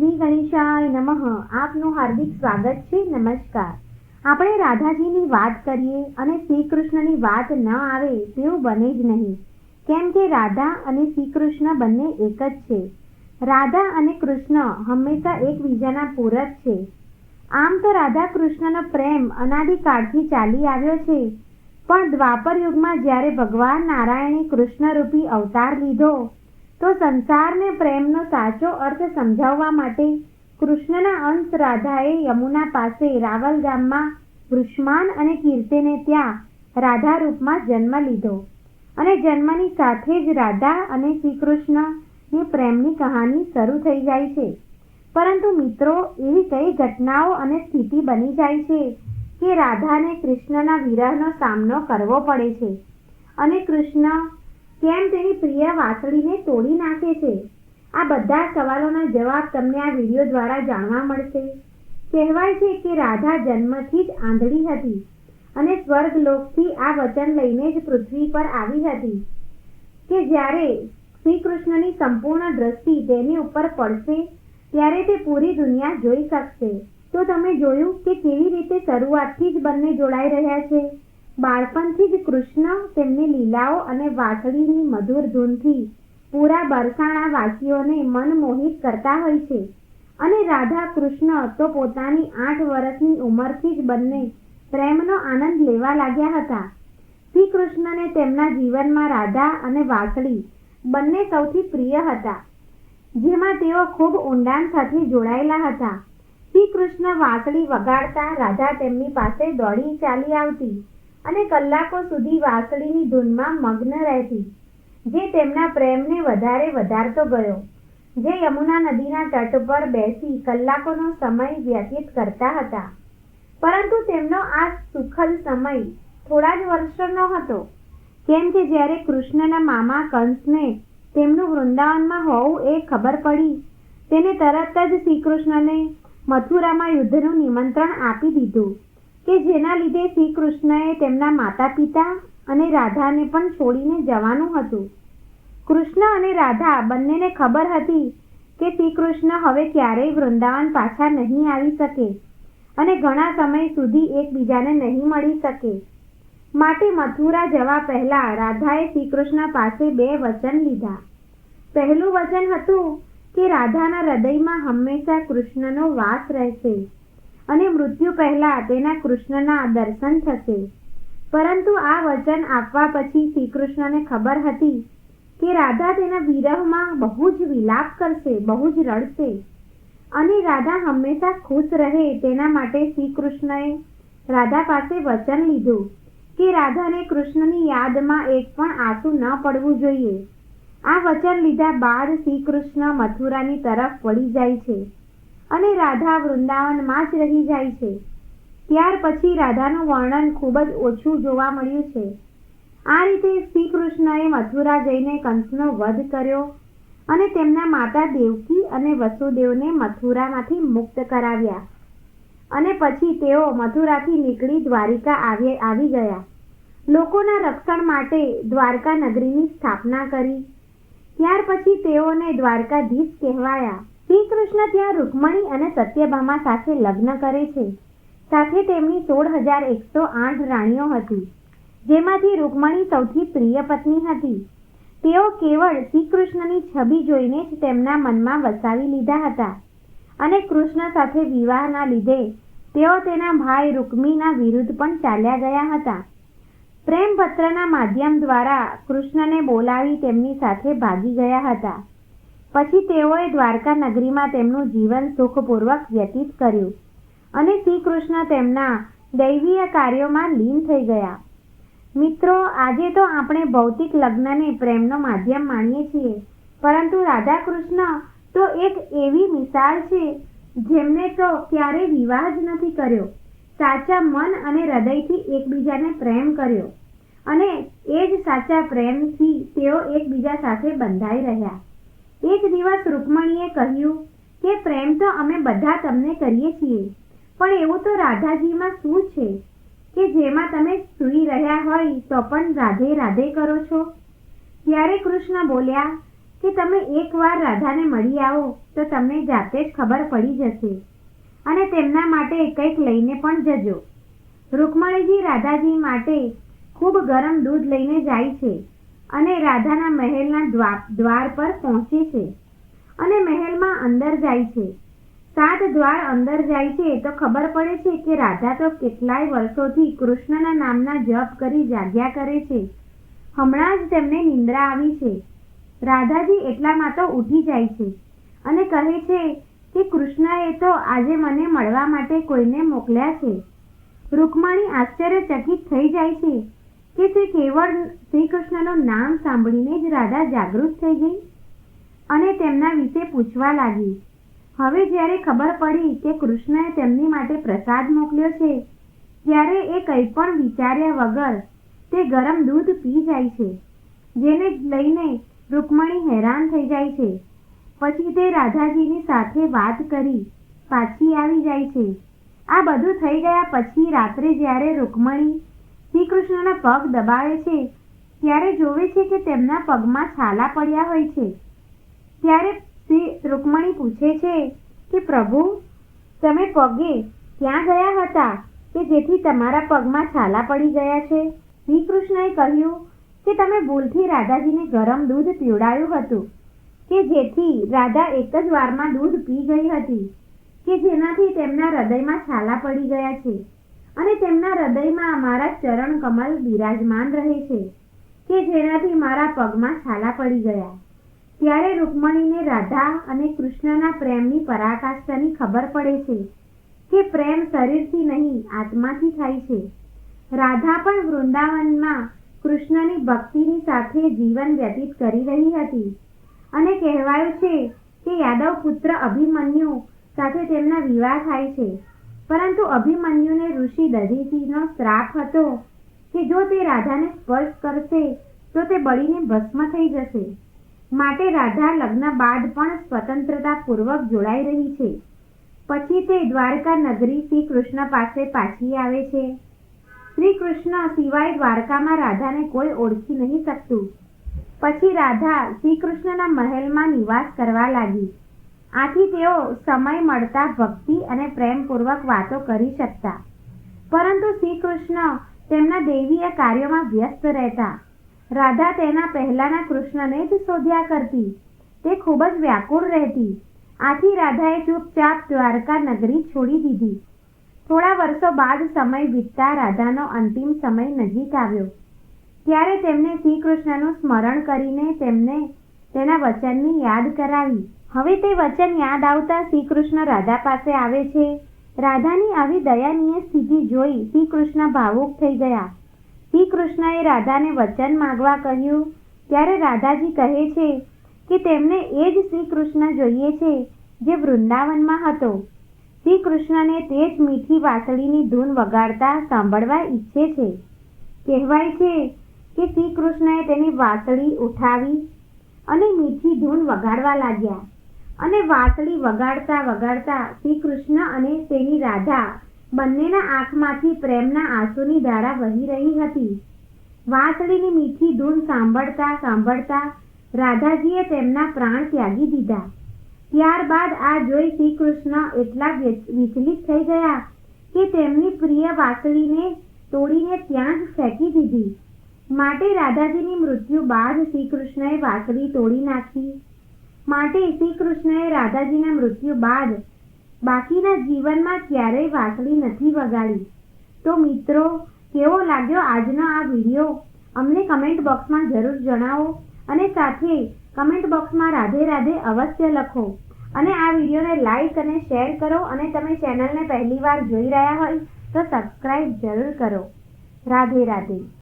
શ્રી ગણેશાય નમઃ. આપનું હાર્દિક સ્વાગત છે. નમસ્કાર. આપણે રાધાજીની વાત કરીએ અને શ્રી કૃષ્ણની વાત ન આવે તેવું બને જ નહીં, કેમ કે રાધા અને શ્રી કૃષ્ણ બંને એક જ છે. રાધા અને કૃષ્ણ હંમેશા એકબીજાના પૂરક છે. આમ તો રાધા કૃષ્ણનો પ્રેમ અનાદિકાળથી ચાલી આવ્યો છે, પણ દ્વાપર યુગમાં જ્યારે ભગવાન નારાયણે કૃષ્ણરૂપી અવતાર લીધો તો સંસારને પ્રેમનો સાચો અર્થ સમજાવવા માટે કૃષ્ણના અંશ રાધાએ યમુના પાસે રાવલ ગામમાં વૃષમાન અને કીર્તને ત્યાં રાધા રૂપમાં જન્મ લીધો અને જન્મની સાથે જ રાધા અને શ્રી કૃષ્ણની પ્રેમની કહાની શરૂ થઈ જાય છે. પરંતુ મિત્રો, એવી કઈ ઘટનાઓ અને સ્થિતિ બની જાય છે કે રાધાને કૃષ્ણના વિરહનો સામનો કરવો પડે છે અને કૃષ્ણ કેમ તેની પ્રિય વાંસળીને તોડી નાખે છે? આ બધા સવાલોના જવાબ તમને આ વિડીયો દ્વારા જાણવા મળશે. કહેવાય છે કે રાધા જન્મથી જ આંધળી હતી અને સ્વર્ગલોકથી આ વચન લઈને જ પૃથ્વી પર આવી હતી કે જ્યારે શ્રી કૃષ્ણની સંપૂર્ણ દ્રષ્ટિ તેની ઉપર પડશે ત્યારે તે પૂરી દુનિયા જોઈ શકશે. તો તમે જોયું કે કેવી રીતે શરૂઆતથી જ બંને જોડાઈ રહ્યા છે. બાળપણથી જ કૃષ્ણ તેમની લીલાઓ અને વાંસળીની મધુર ધૂનથી પૂરા બરસાણા વાસીઓને મન મોહિત કરતા હોય છે અને રાધા કૃષ્ણ તો પોતાની 8 વર્ષની ઉંમરથી જ બંને પ્રેમનો આનંદ લેવા લાગ્યા હતા. શ્રી કૃષ્ણને તેમના જીવનમાં રાધા અને વાંસળી બંને સૌથી પ્રિય હતા, જેમાં તેઓ ખૂબ ઊંડાણ સાથે જોડાયેલા હતા. શ્રી કૃષ્ણ વાંસળી વગાડતા રાધા તેમની પાસે દોડી ચાલી આવતી અને કલાકો સુધી વાંસળીની ધૂનમાં મગ્ન રહેતી, જે તેમના પ્રેમને વધારતો ગયો. જે યમુના નદીના તટ પર બેસી કલાકોનો સમય વ્યતીત કરતા હતા. પરંતુ તેમનો આ સુખદ સમય થોડા જ વર્ષોનો હતો, કેમ કે જ્યારે કૃષ્ણના મામા કંસને તેમનું વૃંદાવનમાં હોવું એ ખબર પડી, તેને તરત જ શ્રી કૃષ્ણને મથુરામાં યુદ્ધનું નિમંત્રણ આપી દીધું કે જેના લીધે શ્રી કૃષ્ણએ તેમના માતા પિતા અને રાધાને પણ છોડીને જવાનું હતું. કૃષ્ણ અને રાધા બંનેને ખબર હતી કે શ્રી કૃષ્ણ હવે ક્યારેય વૃંદાવન પાછા નહીં આવી શકે અને ઘણા સમય સુધી એકબીજાને નહીં મળી શકે. માટે મથુરા જવા પહેલા રાધાએ શ્રી કૃષ્ણ પાસે 2 વચન લીધા. પહેલું વચન હતું કે રાધાના હૃદયમાં હંમેશા કૃષ્ણનો વાસ રહેશે અને મૃત્યુ પહેલા તેના કૃષ્ણના દર્શન થશે. પરંતુ આ વચન આપવા પછી શ્રી કૃષ્ણને ખબર હતી કે રાધા તેના વિરહમાં બહુ જ વિલાપ કરશે, બહુ જ રડશે અને રાધા હંમેશા ખુશ રહે તેના માટે શ્રી કૃષ્ણએ રાધા પાસે વચન લીધું કે રાધાને કૃષ્ણની યાદમાં એક પણ આંસુ ન પડવું જોઈએ. આ વચન લીધા બાદ શ્રી કૃષ્ણ મથુરાની તરફ વળી જાય છે અને રાધા વૃંદાવનમાં જ રહી જાય છે. ત્યાર પછી રાધાનું વર્ણન ખૂબ જ ઓછું જોવા મળ્યું છે. આ રીતે શ્રી કૃષ્ણએ મથુરા જઈને કંસનો વધ કર્યો અને તેમના માતા દેવકી અને વસુદેવને મથુરામાંથી મુક્ત કરાવ્યા અને પછી તેઓ મથુરાથી નીકળી દ્વારિકા આવી ગયા. લોકોના રક્ષણ માટે દ્વારકા નગરીની સ્થાપના કરી. ત્યાર પછી તેઓને દ્વારકાધીશ કહેવાયા. શ્રી કૃષ્ણ ત્યાં રૂકમણી અને સત્યભામા સાથે લગ્ન કરે છે. સાથે તેમની 16,108 રાણીઓ હતી, જેમાંથી રૂકમણી સૌથી પ્રિય પત્ની હતી. તેઓ કેવળ શ્રી કૃષ્ણની છબી જોઈને જ તેમના મનમાં વસાવી લીધા હતા અને કૃષ્ણ સાથે વિવાહના લીધે તેઓ તેના ભાઈ રૂકમીના વિરુદ્ધ પણ ચાલ્યા ગયા હતા. પ્રેમપત્રના માધ્યમ દ્વારા કૃષ્ણને બોલાવી તેમની સાથે ભાગી ગયા હતા. પછી તેઓએ દ્વારકા નગરીમાં તેમનું જીવન સુખપૂર્વક વ્યતીત કર્યું અને શ્રી કૃષ્ણ તેમના દૈવીય કાર્યોમાં લીન થઈ ગયા. મિત્રો, આજે તો આપણે ભૌતિક લગ્નને પ્રેમનો માધ્યમ માનીએ છીએ, પરંતુ રાધા કૃષ્ણ તો એક એવી મિસાલ છે જેમને તો ક્યારેય વિવાહ જ નથી કર્યો. સાચા મન અને હૃદયથી એકબીજાને પ્રેમ કર્યો અને એ જ સાચા પ્રેમથી તેઓ એકબીજા સાથે બંધાઈ રહ્યા. એક દિવસ રૂકમણીએ કહ્યું કે પ્રેમ તો અમે બધા તમને કરીએ છીએ, પણ એવું તો રાધાજીમાં શું છે કે જેમાં તમે સૂઈ રહ્યા હોય તો પણ રાધે રાધે કરો છો? ત્યારે કૃષ્ણ બોલ્યા કે તમે એકવાર રાધાને મળી આવો તો તમને જાતે જ ખબર પડી જશે અને તેમના માટે કંઈક લઈને પણ જજો. રૂકમણીજી રાધાજી માટે ખૂબ ગરમ દૂધ લઈને જાય છે અને રાધાના મહેલના દ્વાર પર પહોંચે છે અને મહેલમાં અંદર જાય છે. 7 દ્વાર અંદર જાય છે તો ખબર પડે છે કે રાધા તો કેટલાય વર્ષોથી કૃષ્ણના નામના જપ કરી જાગ્યા કરે છે. હમણાં જ તેમને નિંદ્રા આવી છે. રાધાજી એટલામાં તો ઉઠી જાય છે અને કહે છે કે કૃષ્ણએ તો આજે મને મળવા માટે કોઈને મોકલ્યા છે. રૂકમણી આશ્ચર્યચકિત થઈ જાય છે કે તે કેવળ શ્રી કૃષ્ણનું નામ સાંભળીને જ રાધા જાગૃત થઈ ગઈ અને તેમના વિશે પૂછવા લાગી. હવે જ્યારે ખબર પડી કે કૃષ્ણએ તેમની માટે પ્રસાદ મોકલ્યો છે ત્યારે એ કંઈ પણ વિચાર્યા વગર તે ગરમ દૂધ પી જાય છે, જેને લઈને રૂકમણી હેરાન થઈ જાય છે. પછી તે રાધાજીની સાથે વાત કરી પાછી આવી જાય છે. આ બધું થઈ ગયા પછી રાત્રે જ્યારે રૂકમણી શ્રી કૃષ્ણના પગ દબાવે છે ત્યારે જોવે છે કે તેમના પગમાં છાલા પડ્યા હોય છે. ત્યારે રૂકમણી પૂછે છે કે પ્રભુ, તમે પગે ક્યાં ગયા હતા કે જેથી તમારા પગમાં છાલા પડી ગયા છે? શ્રી કૃષ્ણએ કહ્યું કે તમે ભૂલથી રાધાજીને ગરમ દૂધ પીવડાવ્યું હતું કે જેથી રાધા એક જ વારમાં દૂધ પી ગઈ હતી કે જેનાથી તેમના હૃદયમાં છાલા પડી ગયા છે અને તેમના હૃદયમાં મારા ચરણ કમલ બિરાજમાન રહે છે કે જેનાથી મારા પગમાં છાલા પડી ગયા. ત્યારે રૂકમણીને રાધા અને કૃષ્ણના પ્રેમની પરાકાષ્ઠાની ખબર પડે છે કે પ્રેમ શરીરથી નહીં આત્માથી થાય છે. રાધા પણ વૃંદાવનમાં કૃષ્ણની ભક્તિની સાથે જીવન વ્યતીત કરી રહી હતી અને કહેવાયું છે કે યાદવ પુત્ર અભિમન્યુ સાથે તેમના વિવાહ થાય છે. પરંતુ અભિમન્યુને ઋષિ દધીચીનો શ્રાપ હતો કે જો તે રાધાને સ્પર્શ કરશે તો તે બળીને ભસ્મ થઈ જશે. માટે રાધા લગ્ન બાદ પણ સ્વતંત્રતાપૂર્વક જોડાઈ રહી છે. પછી તે દ્વારકા નગરી શ્રી કૃષ્ણ પાસે પાછી આવે છે. શ્રી કૃષ્ણ સિવાય દ્વારકામાં રાધાને કોઈ ઓળખી નહીં શકતું. પછી રાધા શ્રી કૃષ્ણના મહેલમાં નિવાસ કરવા લાગી. આથી તેઓ સમય મળતા ભક્તિ અને પ્રેમપૂર્વક વાતો કરી શકતા. પરંતુ શ્રી કૃષ્ણ તેમના દૈવીય કાર્યોમાં વ્યસ્ત રહેતા. રાધા તેના પહેલાના કૃષ્ણને જ શોધ્યા કરતી. તે ખૂબ જ વ્યાકુળ રહેતી. આથી રાધાએ ચૂપચાપ દ્વારકા નગરી છોડી દીધી. થોડા વર્ષો બાદ સમય વીતતા રાધાનો અંતિમ સમય નજીક આવ્યો. ત્યારે તેમને શ્રી કૃષ્ણનું સ્મરણ કરીને તેમને તેના વચનની યાદ કરાવી. હવે તે વચન યાદ આવતા શ્રી કૃષ્ણ રાધા પાસે આવે છે. રાધાની આવી દયાનીય સ્થિતિ જોઈ શ્રી કૃષ્ણ ભાવુક થઈ ગયા. શ્રી કૃષ્ણએ રાધાને વચન માંગવા કહ્યું ત્યારે રાધાજી કહે છે કે તેમને એ જ શ્રી કૃષ્ણ જોઈએ છે જે વૃંદાવનમાં હતો. શ્રી કૃષ્ણને તે જ મીઠી વાંસળીની ધૂન વગાડતા સાંભળવા ઈચ્છે છે. કહેવાય છે કે શ્રી કૃષ્ણએ તેની વાંસળી ઉઠાવી અને મીઠી ધૂન વગાડવા લાગ્યા અને વાંસળી વગાડતા વગાડતા શ્રી કૃષ્ણ અને તેની રાધા બંનેના આંખમાંથી પ્રેમના આંસુની ધારા વહી રહી હતી. વાંસળીની મીઠી ધૂન સાંભળતા સાંભળતા રાધાજીએ તેમના પ્રાણ ત્યાગી દીધા. ત્યારબાદ આ જોઈ શ્રી કૃષ્ણ એટલા વિચલિત થઈ ગયા કે તેમની પ્રિય વાંસળીને તોડીને ત્યાં જ ફેંકી દીધી. માટે રાધાજીની મૃત્યુ બાદ શ્રી કૃષ્ણએ વાંસળી તોડી નાખી. માટે શ્રી કૃષ્ણએ રાધાજીના મૃત્યુ બાદ બાકીના જીવનમાં ક્યારેય વાંસળી નથી વગાડી. તો મિત્રો, કેવો લાગ્યો આજનો આ વિડીયો? અમને કમેન્ટ બોક્સમાં જરૂર જણાવો અને સાથે કમેન્ટ બોક્સમાં રાધે રાધે અવશ્ય લખો અને આ વિડીયોને લાઈક અને શેર કરો અને તમે ચેનલને પહેલીવાર જોઈ રહ્યા હોય તો સબસ્ક્રાઈબ જરૂર કરો. રાધે રાધે.